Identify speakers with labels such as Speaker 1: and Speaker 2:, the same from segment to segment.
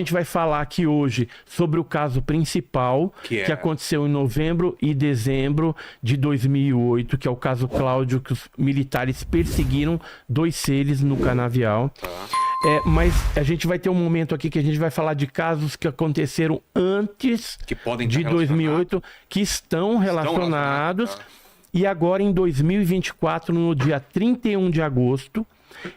Speaker 1: A gente vai falar aqui hoje sobre o caso principal que aconteceu em novembro e dezembro de 2008, que é o caso Cláudio, que os militares perseguiram 2 seres no canavial. Mas a gente vai ter um momento aqui que a gente vai falar de casos que aconteceram antes de 2008, que estão relacionados. E agora em 2024, no dia 31 de agosto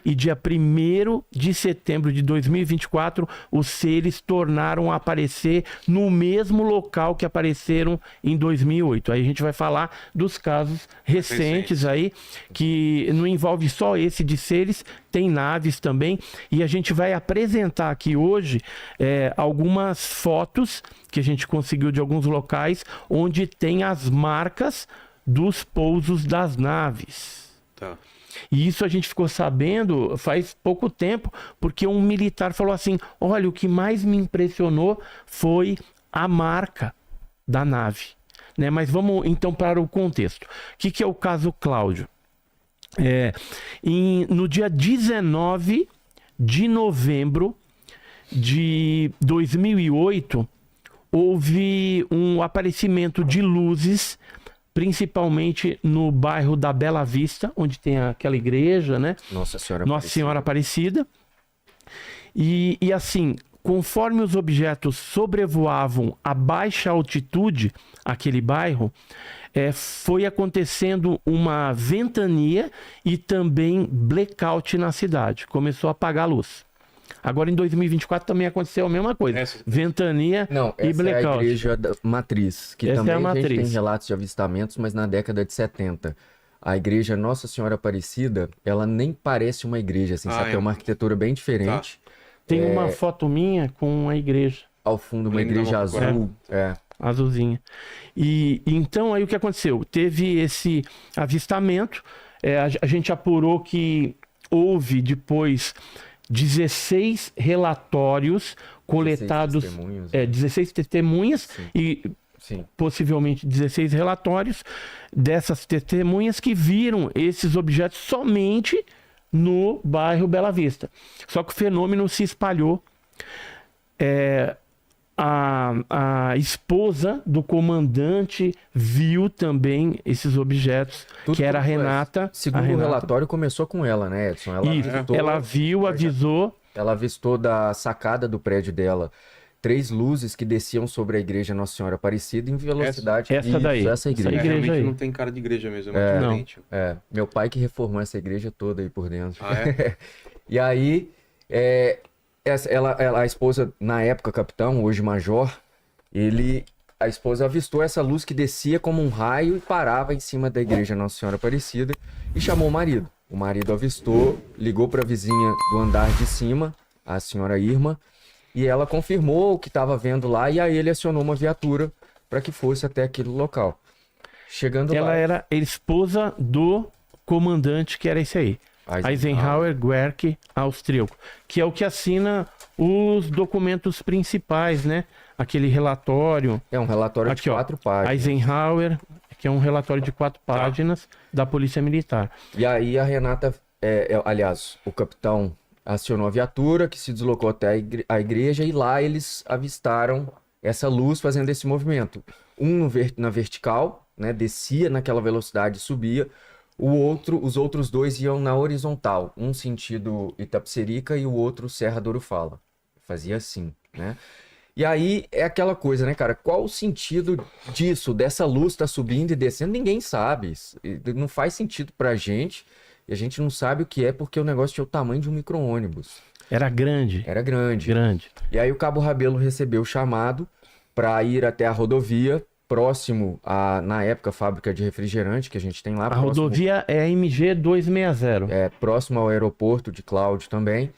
Speaker 1: e dia 1º de setembro de 2024, os seres tornaram a aparecer no mesmo local que apareceram em 2008. Aí a gente vai falar dos casos recentes aí, que não envolve só esse de seres, tem naves também. E a gente vai apresentar aqui hoje algumas fotos que a gente conseguiu de alguns locais onde tem as marcas dos pousos das naves. E isso a gente ficou sabendo faz pouco tempo, porque um militar falou assim: olha, o que mais me impressionou foi a marca da nave, né? Mas vamos então para o contexto. O que é o caso Cláudio? No dia 19 de novembro de 2008, houve um aparecimento de luzes, principalmente no bairro da Bela Vista, onde tem aquela igreja, né? Nossa Senhora Aparecida. E assim, conforme os objetos sobrevoavam a baixa altitude, aquele bairro, foi acontecendo uma ventania e também blackout na cidade. Começou a apagar a luz. Agora em 2024 também aconteceu a mesma coisa. Ventania e blackout.
Speaker 2: É a igreja matriz, que também a gente tem relatos de avistamentos, mas na década de 70. A igreja Nossa Senhora Aparecida, ela nem parece uma igreja, assim, sabe? É uma arquitetura bem diferente.
Speaker 1: Tem uma foto minha com a igreja.
Speaker 2: Ao fundo, uma igreja azul.
Speaker 1: Azulzinha. E então aí o que aconteceu? Teve esse avistamento, a gente apurou que houve depois 16 relatórios coletados, 16 testemunhas e possivelmente 16 relatórios dessas testemunhas que viram esses objetos somente no bairro Bela Vista. Só que o fenômeno se espalhou. A esposa do comandante viu também esses objetos, que era a Renata.
Speaker 2: Segundo o relatório, começou com ela, né, Edson?
Speaker 1: Ela viu, avisou.
Speaker 2: Ela avistou da sacada do prédio dela 3 luzes que desciam sobre a igreja Nossa Senhora Aparecida em velocidade.
Speaker 1: Essa igreja.
Speaker 3: Realmente
Speaker 1: aí.
Speaker 3: não tem cara de igreja mesmo, é diferente.
Speaker 2: Meu pai que reformou essa igreja toda aí por dentro. E aí, a esposa, na época capitão, hoje major, a esposa avistou essa luz que descia como um raio e parava em cima da igreja Nossa Senhora Aparecida e chamou o marido. O marido avistou, ligou para a vizinha do andar de cima, a senhora Irma, e ela confirmou o que estava vendo lá, e aí ele acionou uma viatura para que fosse até aquele local. Chegando
Speaker 1: ela
Speaker 2: lá...
Speaker 1: era esposa do comandante, que era esse aí. Eisenhower Guerck, austríaco, que é o que assina os documentos principais, né? Aquele relatório.
Speaker 2: É um relatório de 4 páginas.
Speaker 1: Eisenhower, que é um relatório de 4 páginas da Polícia Militar.
Speaker 2: E aí a Renata, aliás, o capitão acionou a viatura que se deslocou até a igreja e lá eles avistaram essa luz fazendo esse movimento. Na vertical, né? Descia naquela velocidade, subia. Os outros 2 iam na horizontal, um sentido Itapecerica e o outro Serra do Urufala. Fazia assim, né? E aí é aquela coisa, né, cara? Qual o sentido disso, dessa luz tá subindo e descendo? Ninguém sabe. Não faz sentido pra gente. E a gente não sabe o que é porque o negócio tinha o tamanho de um micro-ônibus.
Speaker 1: Era grande.
Speaker 2: Era grande.
Speaker 1: Grande.
Speaker 2: E aí o Cabo Rabelo recebeu o chamado para ir até a rodovia, próximo à, na época, fábrica de refrigerante que a gente tem lá.
Speaker 1: A rodovia é a MG 260.
Speaker 2: Próximo ao aeroporto de Cláudio também.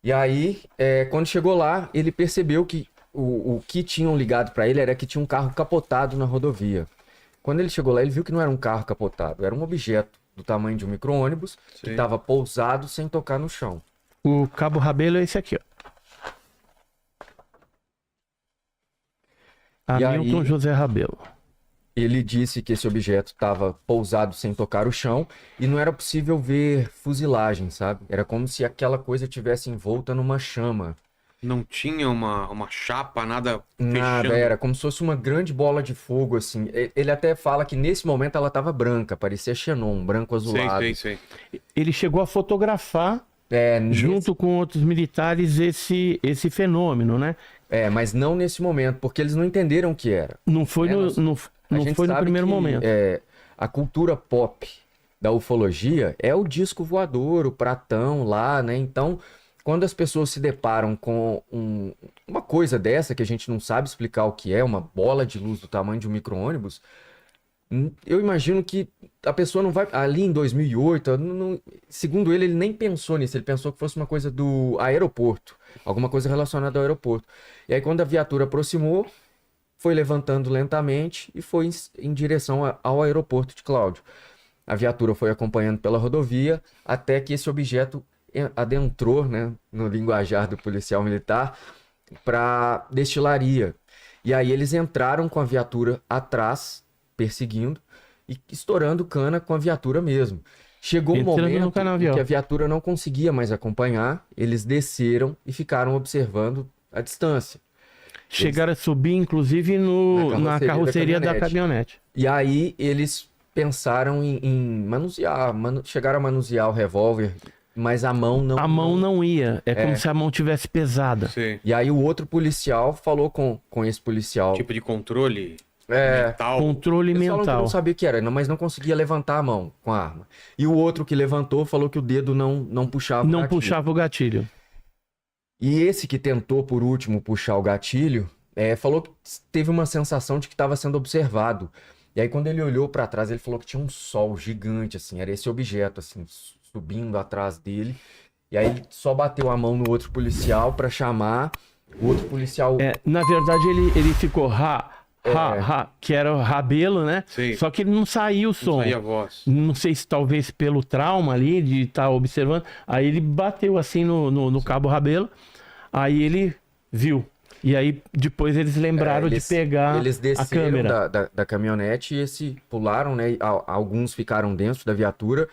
Speaker 2: E aí, quando chegou lá, ele percebeu que o que tinham ligado para ele era que tinha um carro capotado na rodovia. Quando ele chegou lá, ele viu que não era um carro capotado, era um objeto do tamanho de um micro-ônibus que estava pousado sem tocar no chão.
Speaker 1: O Cabo Rabelo é esse aqui, ó. Hamilton José Rabelo.
Speaker 2: Ele disse que esse objeto estava pousado sem tocar o chão e não era possível ver fuzilagem, sabe? Era como se aquela coisa tivesse envolta numa chama.
Speaker 3: Não tinha uma chapa, nada
Speaker 2: Nada,
Speaker 3: fechando.
Speaker 2: era como se fosse uma grande bola de fogo, assim. Ele até fala que nesse momento ela tava branca, parecia xenon, branco azulado.
Speaker 3: Sei.
Speaker 1: Ele chegou a fotografar,
Speaker 2: Nesse-
Speaker 1: junto com outros militares, esse fenômeno, né?
Speaker 2: mas não nesse momento, porque eles não entenderam o que era.
Speaker 1: Não foi
Speaker 2: É,
Speaker 1: no,
Speaker 2: nós-
Speaker 1: no,
Speaker 2: A
Speaker 1: não
Speaker 2: gente
Speaker 1: foi no
Speaker 2: sabe
Speaker 1: primeiro
Speaker 2: que,
Speaker 1: momento.
Speaker 2: a cultura pop da ufologia é o disco voador, o pratão lá, né? Então, quando as pessoas se deparam com uma coisa dessa que a gente não sabe explicar o que é, uma bola de luz do tamanho de um micro-ônibus, eu imagino que a pessoa não vai... Ali em 2008, segundo ele nem pensou nisso, ele pensou que fosse uma coisa do aeroporto, alguma coisa relacionada ao aeroporto. E aí, quando a viatura aproximou, foi levantando lentamente e foi em direção ao aeroporto de Cláudio. A viatura foi acompanhando pela rodovia até que esse objeto adentrou, né, no linguajar do policial militar, para destilaria. E aí eles entraram com a viatura atrás, perseguindo e estourando cana com a viatura mesmo. Chegou um
Speaker 1: Entrando no
Speaker 2: momento em
Speaker 1: canavial.
Speaker 2: que a viatura não conseguia mais acompanhar, eles desceram e ficaram observando a distância.
Speaker 1: Chegaram a subir, inclusive, na carroceria da caminhonete.
Speaker 2: E aí eles pensaram em manusear, chegaram a manusear o revólver, mas a mão não...
Speaker 1: A mão não ia. É como se a mão tivesse pesada.
Speaker 3: Sei.
Speaker 2: E aí o outro policial falou com esse policial.
Speaker 3: Tipo de controle
Speaker 2: É,
Speaker 3: mental.
Speaker 1: Controle
Speaker 2: eles falaram que
Speaker 1: mental.
Speaker 2: não sabia o que era, mas não conseguia levantar a mão com a arma. E o outro que levantou falou que o dedo não puxava o
Speaker 1: Não
Speaker 2: gatilho.
Speaker 1: puxava o gatilho.
Speaker 2: E esse que tentou, por último, puxar o gatilho, falou que teve uma sensação de que estava sendo observado. E aí, quando ele olhou para trás, ele falou que tinha um sol gigante, assim, era esse objeto, assim, subindo atrás dele. E aí, ele só bateu a mão no outro policial para chamar. O outro policial...
Speaker 1: Na verdade, ele ficou que era o Rabelo, né?
Speaker 3: Sim.
Speaker 1: Só que ele não saiu o som.
Speaker 3: Não saía a voz.
Speaker 1: Não sei se talvez pelo trauma ali de estar observando. Aí ele bateu assim no cabo Rabelo. Aí ele viu. E aí depois eles lembraram de pegar
Speaker 2: Eles
Speaker 1: a
Speaker 2: desceram
Speaker 1: câmera.
Speaker 2: da caminhonete e pularam, né? Alguns ficaram dentro da viatura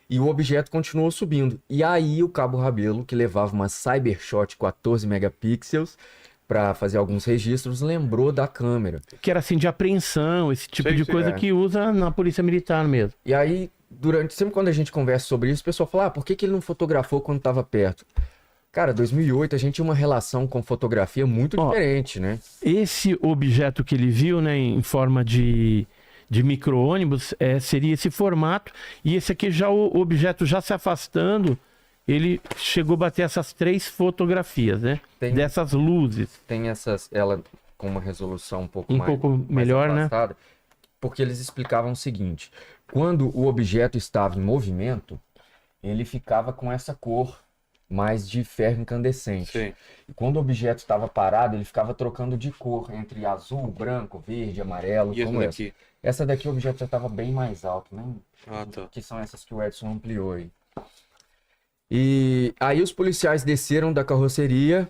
Speaker 2: e o objeto continuou subindo. E aí o cabo Rabelo, que levava uma Cybershot 14 megapixels para fazer alguns registros, lembrou da câmera.
Speaker 1: Que era assim de apreensão, esse tipo de coisa que usa na polícia militar mesmo.
Speaker 2: E aí, sempre quando a gente conversa sobre isso, o pessoal fala, por que ele não fotografou quando estava perto? Cara, 2008 a gente tinha uma relação com fotografia muito diferente, né?
Speaker 1: Esse objeto que ele viu, né, em forma de micro-ônibus, seria esse formato. E esse aqui, já o objeto já se afastando, ele chegou a bater essas 3 fotografias, né? Dessas luzes.
Speaker 2: Tem ela com uma resolução um pouco
Speaker 1: melhor,
Speaker 2: mais afastada,
Speaker 1: né?
Speaker 2: Porque eles explicavam o seguinte: quando o objeto estava em movimento, ele ficava com essa cor mais de ferro incandescente.
Speaker 3: Sim.
Speaker 2: E quando o objeto estava parado, ele ficava trocando de cor entre azul, branco, verde, amarelo,
Speaker 3: E
Speaker 2: como
Speaker 3: essa
Speaker 2: essa.
Speaker 3: daqui?
Speaker 2: Essa daqui o objeto já estava bem mais alto, né?
Speaker 3: Ah, tá.
Speaker 2: Que são essas que o Edson ampliou aí. E aí os policiais desceram da carroceria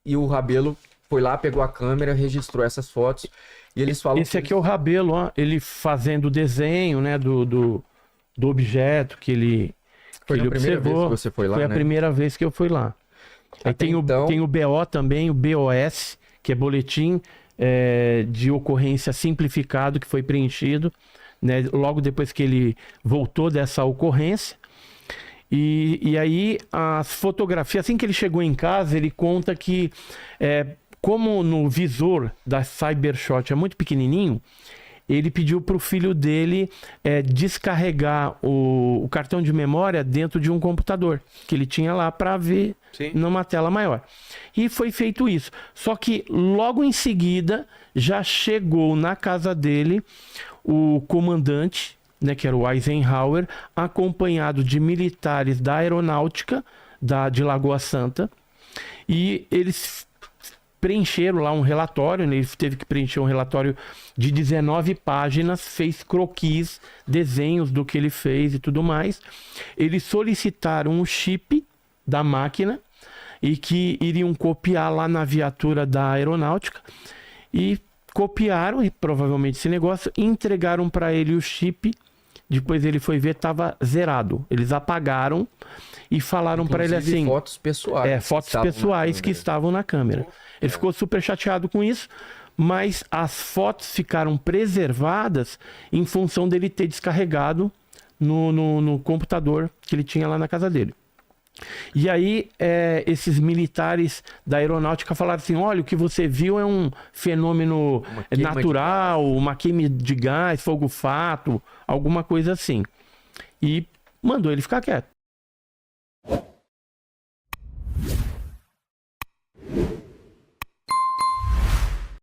Speaker 2: e o Rabelo foi lá, pegou a câmera, registrou essas fotos e eles falam...
Speaker 1: Esse aqui é o Rabelo, ó, ele fazendo o desenho, né, do objeto que ele
Speaker 2: Foi
Speaker 1: ele
Speaker 2: a primeira vez
Speaker 1: observou.
Speaker 2: que você foi lá,
Speaker 1: Foi
Speaker 2: né?
Speaker 1: a primeira vez que eu fui lá. Aí
Speaker 2: Até
Speaker 1: tem o BO também, o BOS, que é boletim de ocorrência simplificado, que foi preenchido, né, logo depois que ele voltou dessa ocorrência. E aí as fotografias, assim que ele chegou em casa, ele conta que como no visor da Cybershot é muito pequenininho, ele pediu para o filho dele descarregar o cartão de memória dentro de um computador que ele tinha lá para ver numa tela maior. E foi feito isso. Só que logo em seguida já chegou na casa dele o comandante, né, que era o Eisenhower, acompanhado de militares da aeronáutica de Lagoa Santa, e eles preencheram lá um relatório, né? Ele teve que preencher um relatório de 19 páginas, fez croquis, desenhos do que ele fez e tudo mais. Eles solicitaram o chip da máquina e que iriam copiar lá na viatura da aeronáutica, e copiaram, e provavelmente esse negócio, entregaram para ele o chip Depois ele foi ver, estava zerado. Eles apagaram e falaram para ele assim...
Speaker 2: fotos pessoais.
Speaker 1: Fotos pessoais que estavam na câmera. Ele ficou super chateado com isso, mas as fotos ficaram preservadas em função dele ter descarregado no computador que ele tinha lá na casa dele. E aí, esses militares da aeronáutica falaram assim, olha, o que você viu é um fenômeno natural, uma queima de gás, fogo-fato, alguma coisa assim. E mandou ele ficar quieto.